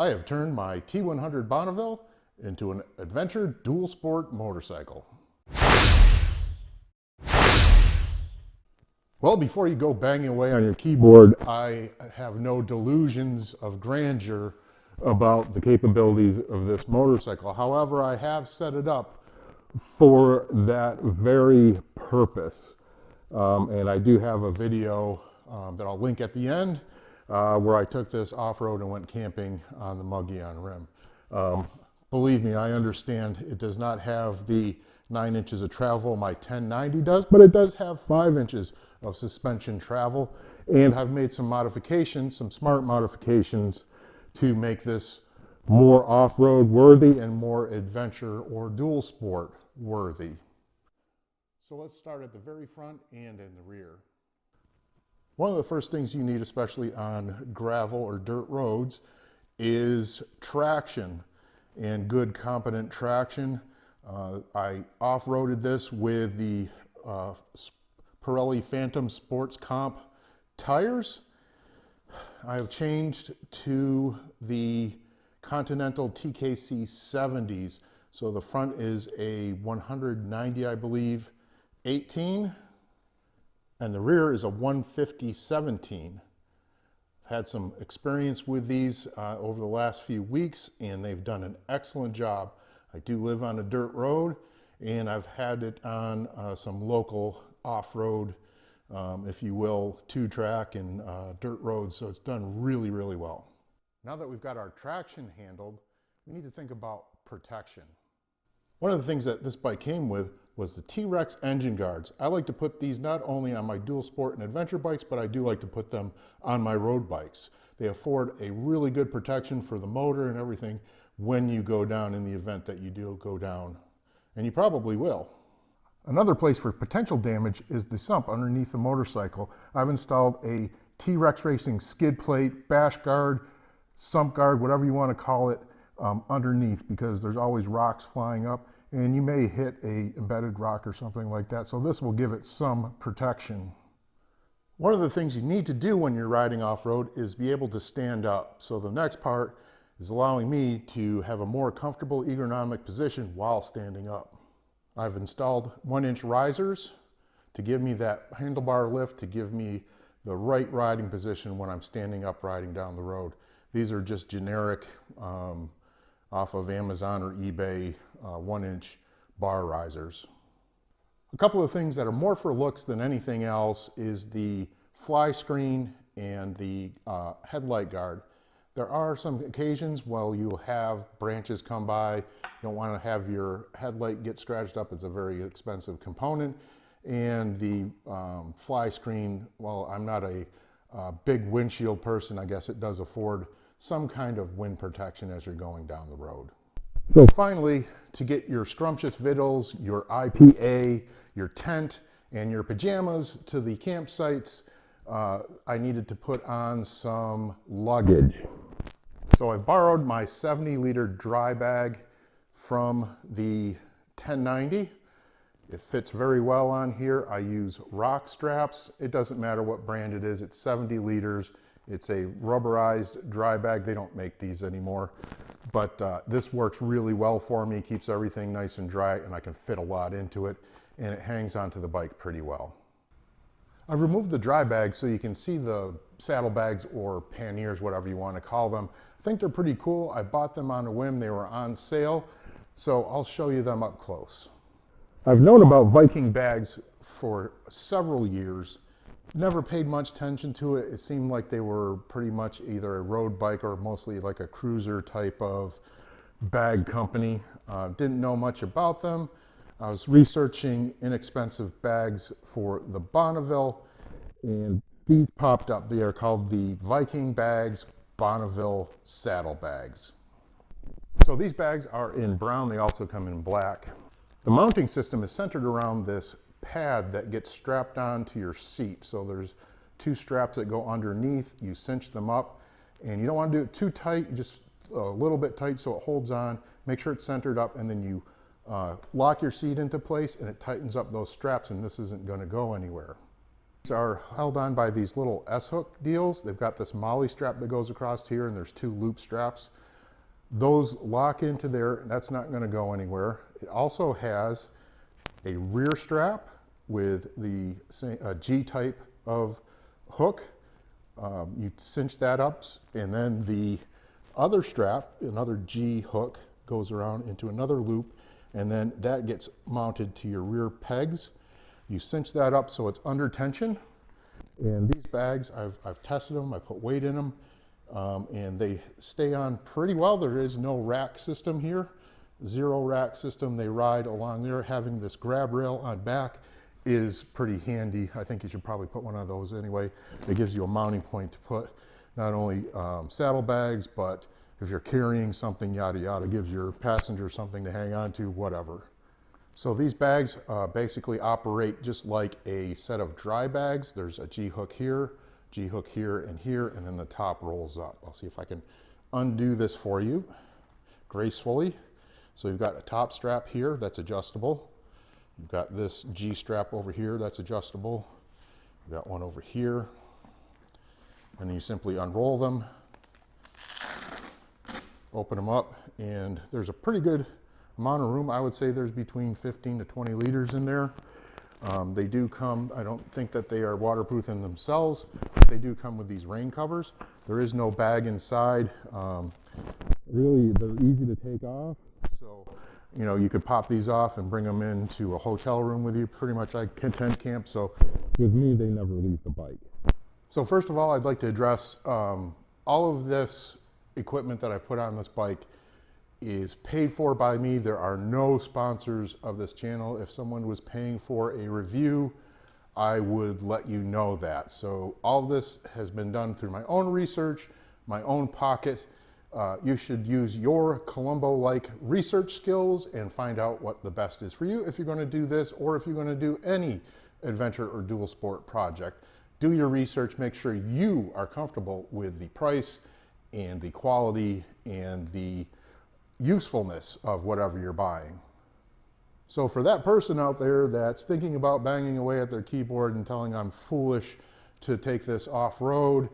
I have turned my T100 Bonneville into an adventure dual sport motorcycle. Well, before you go banging away on your keyboard, I have no delusions of grandeur about the capabilities of this motorcycle. However, I have set it up for that very purpose. And I do have a video that I'll link at the end where I took this off-road and went camping on the Motovlog rim. Believe me, I understand it does not have the 9 inches of travel my 1090 does, but it does have 5 inches of suspension travel. And I've made some modifications, some smart modifications to make this more off-road worthy and more adventure or dual sport worthy. So let's start at the very front and in the rear. One of the first things you need, especially on gravel or dirt roads, is traction and good competent traction. I off-roaded this with the Pirelli Phantom Sports Comp tires. I have changed to the Continental TKC 70s. So the front is a 190, I believe, 18, and the rear is a 150 17. Had some experience with these over the last few weeks, and they've done an excellent job. I do live on a dirt road, and I've had it on some local off-road, if you will, two-track and dirt roads, so it's done really, really well. Now that we've got our traction handled, we need to think about protection. One of the things that this bike came with was the T-Rex engine guards. I like to put these not only on my dual sport and adventure bikes, but I do like to put them on my road bikes. They afford a really good protection for the motor and everything when you go down, in the event that you do go down, and you probably will. Another place for potential damage is the sump underneath the motorcycle. I've installed a T-Rex Racing skid plate, bash guard, sump guard, whatever you want to call it, underneath, because there's always rocks flying up and you may hit a embedded rock or something like that. So this will give it some protection. One of the things you need to do when you're riding off-road is be able to stand up. So the next part is allowing me to have a more comfortable ergonomic position while standing up. I've installed 1-inch risers to give me that handlebar lift, to give me the right riding position when I'm standing up riding down the road. These are just generic off of Amazon or eBay 1-inch bar risers. A couple of things that are more for looks than anything else is the fly screen and the headlight guard. There are some occasions while you'll have branches come by, you don't want to have your headlight get scratched up. It's a very expensive component. And the fly screen, well, I'm not a big windshield person. I guess it does afford some kind of wind protection as you're going down the road. So finally, to get your scrumptious victuals, your IPA, your tent, and your pajamas to the campsites, I needed to put on some luggage. So I borrowed my 70-liter dry bag from the 1090. It fits very well on here. I use rock straps. It doesn't matter what brand it is. It's 70 liters. It's a rubberized dry bag. They don't make these anymore. But this works really well for me. Keeps everything nice and dry, and I can fit a lot into it. And it hangs onto the bike pretty well. I've removed the dry bag so you can see the saddlebags or panniers, whatever you want to call them. I think they're pretty cool. I bought them on a whim. They were on sale. So I'll show you them up close. I've known about Viking bags for several years. Never paid much attention to it. It seemed like they were pretty much either a road bike or mostly like a cruiser type of bag company. Didn't know much about them. I was researching inexpensive bags for the Bonneville, and these popped up. They are called the Viking Bags Bonneville Saddle Bags. So these bags are in brown. They also come in black. The mounting system is centered around this pad that gets strapped onto your seat. So there's 2 straps that go underneath. You cinch them up, and you don't want to do it too tight, just a little bit tight so it holds on. Make sure it's centered up, and then you lock your seat into place, and it tightens up those straps, and this isn't going to go anywhere. These are held on by these little S-hook deals. They've got this molly strap that goes across here, and there's 2 loop straps Those lock into there. That's not going to go anywhere. It also has a rear strap with the G-type of hook. You cinch that up, and then the other strap, another G hook, goes around into another loop, and then that gets mounted to your rear pegs. You cinch that up so it's under tension. And these bags, I've tested them, I put weight in them, and they stay on pretty well. There is no rack system here, zero rack system. They ride along there. Having this grab rail on back is pretty handy. I think you should probably put one of those anyway. It gives you a mounting point to put not only saddlebags, but if you're carrying something, yada yada, gives your passenger something to hang on to, whatever. So these bags basically operate just like a set of dry bags. There's a G-hook here, and then the top rolls up. I'll see if I can undo this for you gracefully. So you've got a top strap here that's adjustable. You've got this G-strap over here that's adjustable. You've got one over here. And then you simply unroll them, open them up, and there's a pretty good amount of room. I would say there's between 15 to 20 liters in there. They do come, I don't think that they are waterproof in themselves, but they do come with these rain covers. There is no bag inside. Really, they're easy to take off. So, you know, you could pop these off and bring them into a hotel room with you, pretty much like tent camp. So with me, they never leave the bike. So first of all, I'd like to address all of this equipment that I put on this bike is paid for by me. There are no sponsors of this channel. If someone was paying for a review, I would let you know that. So all of this has been done through my own research, my own pocket. You should use your Columbo-like research skills and find out what the best is for you if you're going to do this, or if you're going to do any adventure or dual sport project. Do your research, make sure you are comfortable with the price and the quality and the usefulness of whatever you're buying. So for that person out there that's thinking about banging away at their keyboard and telling I'm foolish to take this off-road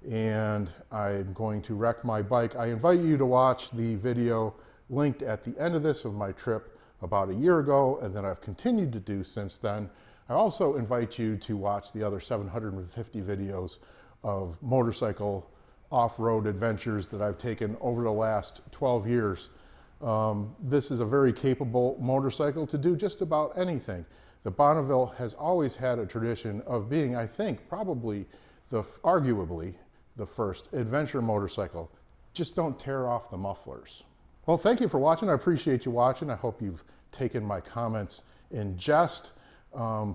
and I'm going to wreck my bike, I invite you to watch the video linked at the end of this of my trip about a year ago, and that I've continued to do since then. I also invite you to watch the other 750 videos of motorcycle off-road adventures that I've taken over the last 12 years. This is a very capable motorcycle to do just about anything. The Bonneville has always had a tradition of being, I think, probably arguably the first adventure motorcycle. Just don't tear off the mufflers. Well, thank you for watching. I appreciate you watching. I hope you've taken my comments in jest.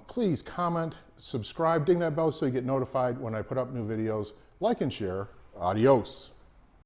Please comment, subscribe, ding that bell so you get notified when I put up new videos. Like and share. Adios.